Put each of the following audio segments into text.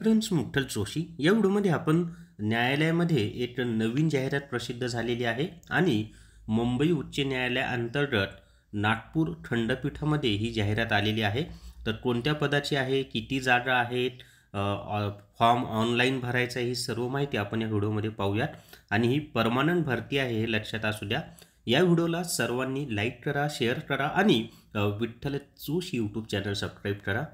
Friends, मुठ्ठल Joshi या व्हिडिओमध्ये आपण न्यायालयामध्ये एक नवीन जाहिरात प्रसिद्ध झालेली आहे आणि मुंबई उच्च न्यायालयाअंतर्गत नागपूर खंडपीठामध्ये ही जाहिरात आलेली आहे। तर कोणत्या पदाची आहे, किती जागा आहेत, फॉर्म ऑनलाईन भरायचा, ही सर्व माहिती आपण या व्हिडिओमध्ये पाहूयात। आणि ही परमनंट भरती आहे हे लक्षात असू द्या। या व्हिडिओला सर्वांनी लाईक करा, शेअर करा आणि Vitthal Joshi YouTube channel subscribe करा।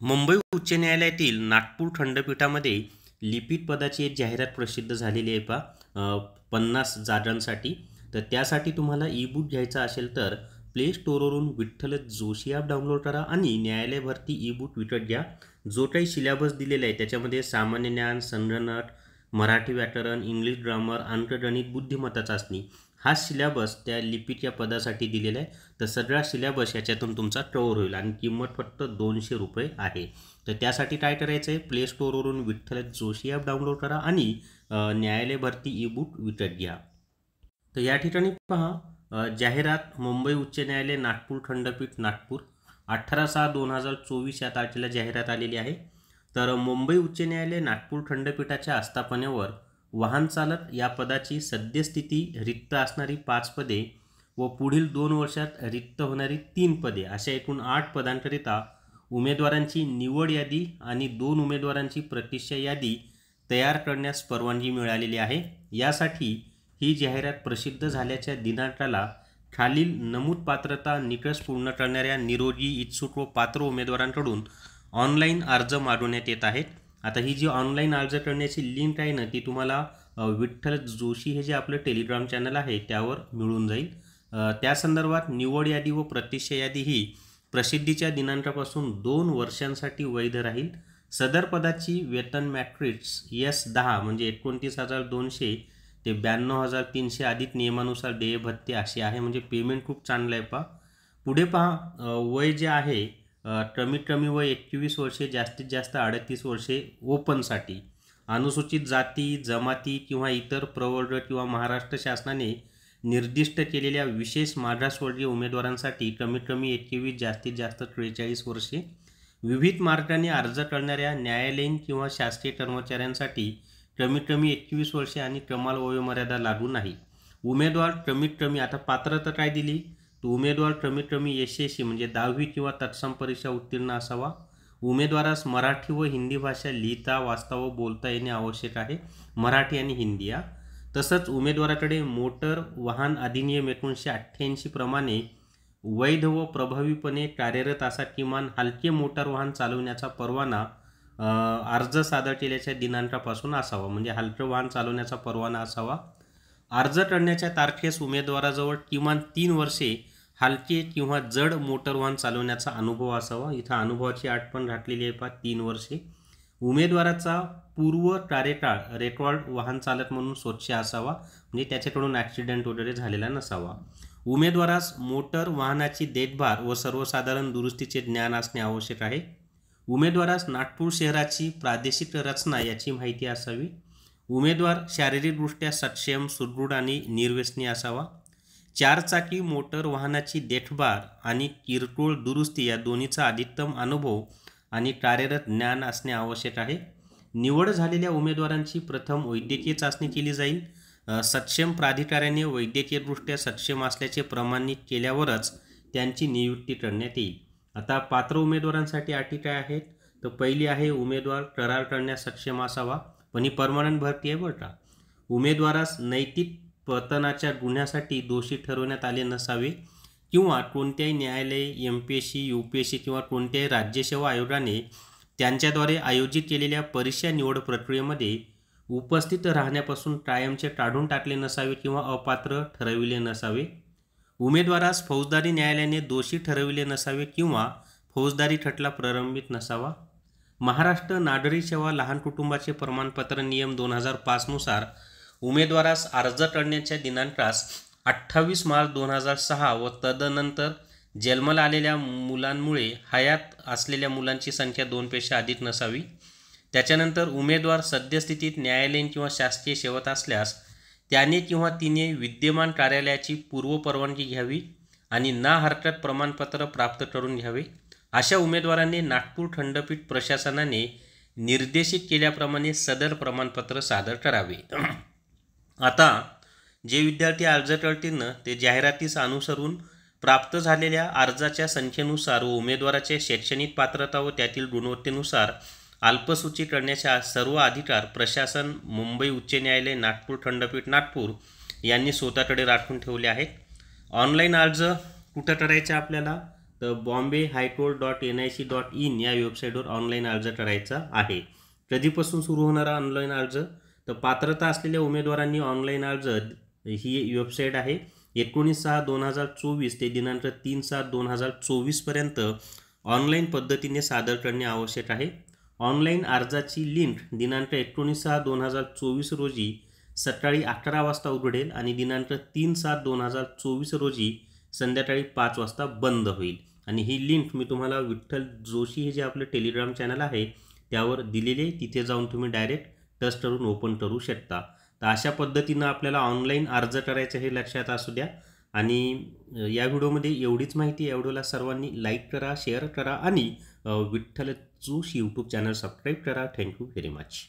मुंबई उच्च न्यायालयातील नागपूर खंडपीठामध्ये लिपिक पदाची एक जाहिरात प्रसिद्ध झालेली आहे पहा 50 जागांसाठी। तर त्यासाठी तुम्हाला ई बुक घ्यायचा असेल तर प्ले स्टोअरवरून विठ्ठल जोशी ॲप डाउनलोड करा आणि न्यायालय भरती ई बुक विकत घ्या। जो काही सिलेबस दिलेला आहे त्याच्यामध्ये सामान्य ज्ञान, संगणक, मराठी व्याकरण, इंग्लिश ग्रामर, अंकगणित, बुद्धिमत्ता चाचणी हा सिलेबस त्या लिपिक या पदासाठी दिलेला आहे। तर सगळा सिलेबस याच्यातून तुमचा कव्हर होईल आणि किंमत फक्त 200 रुपये आहे। तर त्यासाठी काय करायचं आहे, प्ले स्टोअरवरून विठ्ठल जोशी ॲप डाउनलोड करा आणि न्यायालय भरती ई बुक विकत घ्या। तर या ठिकाणी पहा जाहिरात मुंबई उच्च न्यायालय नागपूर खंडपीठ नागपूर 18/6/2024 या तारखेला जाहिरात आलेली आहे। तर मुंबई उच्च न्यायालय नागपूर खंडपीठाच्या आस्थापनेवर वाहन चालक या पदाची सद्यस्थिती रिक्त असणारी 5 पदे व पुढील 2 वर्षात रिक्त होणारी 3 पदे अशा एकूण 8 पदांकरिता उमेदवारांची निवड यादी आणि 2 उमेदवारांची प्रतिष्ठा यादी तयार करण्यास परवानगी मिळालेली आहे। यासाठी ही जाहिरात प्रसिद्ध झाल्याच्या दिनांकाला खालील नमूद पात्रता निकष पूर्ण करणाऱ्या निरोगी इच्छुक व पात्र उमेदवारांकडून ऑनलाईन अर्ज मागवण्यात येत आहेत। आता ही जी ऑनलाईन अर्ज करण्याची लिंक आहे ना ती तुम्हाला विठ्ठल जोशी हे जे आपलं टेलिग्राम चॅनल आहे त्यावर मिळून जाईल। त्या संदर्भात निवड यादी व प्रतिष्ठा यादी ही प्रसिद्धीच्या दिनांकापासून 2 वर्षांसाठी वैध राहील। सदर पदाची वेतन मॅट्रिक्स S10 म्हणजे 29,200 ते 92,300 अधिक नियमानुसार देय भत्ते असे आहे। म्हणजे पेमेंट खूप चांगलं आहे पहा। पुढे पहा वय जे आहे कमीत कमी वय 21 वर्षे, जास्तीत जास्त 38 वर्षे ओपनसाठी। अनुसूचित जाती, जमाती किंवा इतर प्रवर्ग किंवा महाराष्ट्र शासनाने निर्दिष्ट केलेल्या विशेष मागासवर्गीय उमेदवारांसाठी कमीत कमी 21, जास्तीत जास्त 43 वर्षे। विविध मार्गाने अर्ज करणाऱ्या न्यायालयीन किंवा शासकीय कर्मचाऱ्यांसाठी कमीत कमी 21 वर्षे आणि कमाल वयोमर्यादा लागू नाही। उमेदवार कमीत कमी आता पात्रता काय दिली, तो उमेदवार कमीत कमी SSC म्हणजे 10वी किंवा तत्सम परीक्षा उत्तीर्ण असावा। उमेदवारास मराठी व हिंदी भाषा लिहिता, वाचता व बोलता येणे आवश्यक आहे, मराठी आणि हिंदी या। तसंच उमेदवाराकडे मोटर वाहन अधिनियम 1988 प्रमाणे वैध व प्रभावीपणे कार्यरत असा किमान हलके मोटार वाहन चालवण्याचा परवाना अर्ज सादर केल्याच्या दिनांकापासून असावा। म्हणजे हलके वाहन चालवण्याचा परवाना असावा। अर्ज करण्याच्या तारखेस उमेदवाराजवळ किमान 3 वर्षे हलके किंवा जड मोटर वाहन चालवण्याचा अनुभव असावा। इथं अनुभवाची अट पण घातलेली आहे पहा 3 वर्षे। उमेदवाराचा पूर्व कार्यकाळ रेकॉर्ड वाहन चालक म्हणून स्वच्छ असावा, म्हणजे त्याच्याकडून ॲक्सिडेंट वगैरे झालेला नसावा। उमेदवारास मोटर वाहनाची देखभाल व सर्वसाधारण दुरुस्तीचे ज्ञान असणे आवश्यक आहे। उमेदवारास नागपूर शहराची प्रादेशिक रचना याची माहिती असावी। उमेदवार शारीरिकदृष्ट्या सक्षम, सुदृढ आणि निर्व्यसनी असावा। 4 चाकी मोटर वाहनाची देखभाल आणि किरकोळ दुरुस्ती या दोन्हीचा अधिकतम अनुभव आणि कार्यरत ज्ञान असणे आवश्यक आहे। निवड झालेल्या उमेदवारांची प्रथम वैद्यकीय चाचणी केली जाईल। सक्षम प्राधिकाऱ्याने वैद्यकीयदृष्ट्या सक्षम असल्याचे प्रमाणित केल्यावरच त्यांची नियुक्ती करण्यात येईल। आता पात्र उमेदवारांसाठी अटी काय आहेत, तर पहिली आहे उमेदवार करार करण्यास सक्षम असावा, पण ही परमनंट भरती आहे बरं का। उमेदवारास नैतिक पतनाच्या गुन्ह्यासाठी दोषी ठरवण्यात आले नसावे किंवा कोणत्याही न्यायालय, MPSC, UPSC किंवा कोणत्याही राज्यसेवा आयोगाने त्यांच्याद्वारे आयोजित केलेल्या परीक्षा निवड प्रक्रियेमध्ये उपस्थित राहण्यापासून कायमचे काढून टाकले नसावे किंवा अपात्र ठरविले नसावे। उमेदवारास फौजदारी न्यायालयाने दोषी ठरविले नसावे किंवा फौजदारी खटला प्रलंबित नसावा। महाराष्ट्र नागरी सेवा लहान कुटुंबाचे प्रमाणपत्र नियम 2005 नुसार उमेदवारास अर्ज करण्याच्या दिनांकास 28 मार्च 2006 व तदनंतर जन्माला आलेल्या मुलांमुळे हयात असलेल्या मुलांची संख्या 2 पेक्षा अधिक नसावी। त्याच्यानंतर उमेदवार सद्यस्थितीत न्यायालयीन किंवा शासकीय सेवेत असल्यास त्याने किंवा तिने विद्यमान कार्यालयाची पूर्व परवानगी घ्यावी आणि ना हरकत प्रमाणपत्र प्राप्त करून घ्यावे। अशा उमेदवारांनी नागपूर खंडपीठ प्रशासनाने निर्देशित केल्याप्रमाणे सदर प्रमाणपत्र सादर करावे। आता जे विद्यार्थी अर्ज करतील ना ते जाहिरातीस अनुसरून प्राप्त झालेल्या अर्जाच्या संख्येनुसार व उमेदवाराच्या शैक्षणिक पात्रता व त्यातील गुणवत्तेनुसार अल्पसूची करण्याचा सर्व अधिकार प्रशासन मुंबई उच्च न्यायालय नागपूर खंडपीठ नागपूर यांनी स्वतःकडे राखून ठेवले आहेत। ऑनलाईन अर्ज कुठं करायचा आपल्याला तर bombay.highcourt.nic.in या वेबसाईटवर ऑनलाईन अर्ज करायचा आहे। कधीपासून सुरू होणारा ऑनलाईन अर्ज तर पात्रता असलेल्या उमेदवारांनी ऑनलाईन अर्ज ही वेबसाईट आहे 19/6/2024 ते दिनांक 3/7/2024 पर्यंत ऑनलाईन पद्धतीने सादर करणे आवश्यक आहे। ऑनलाईन अर्जाची लिंक दिनांक 19/6/2024 रोजी सकाळी 11 वाजता उघडेल आणि दिनांक 3/7/2024 रोजी संध्याकाळी 5 वाजता बंद होईल। आणि ही लिंक मी तुम्हाला विठ्ठल जोशी हे जे आपलं टेलिग्राम चॅनल आहे त्यावर दिलेले, तिथे जाऊन तुम्ही डायरेक्ट टच करून ओपन करू शकता। तर अशा पद्धतीनं आपल्याला ऑनलाईन अर्ज करायचं हे लक्षात असू द्या। आणि या व्हिडिओमध्ये एवढीच माहिती। या व्हिडिओला सर्वांनी लाईक करा, शेअर करा आणि Vitthal Joshi YouTube channel subscribe करा। Thank you very much.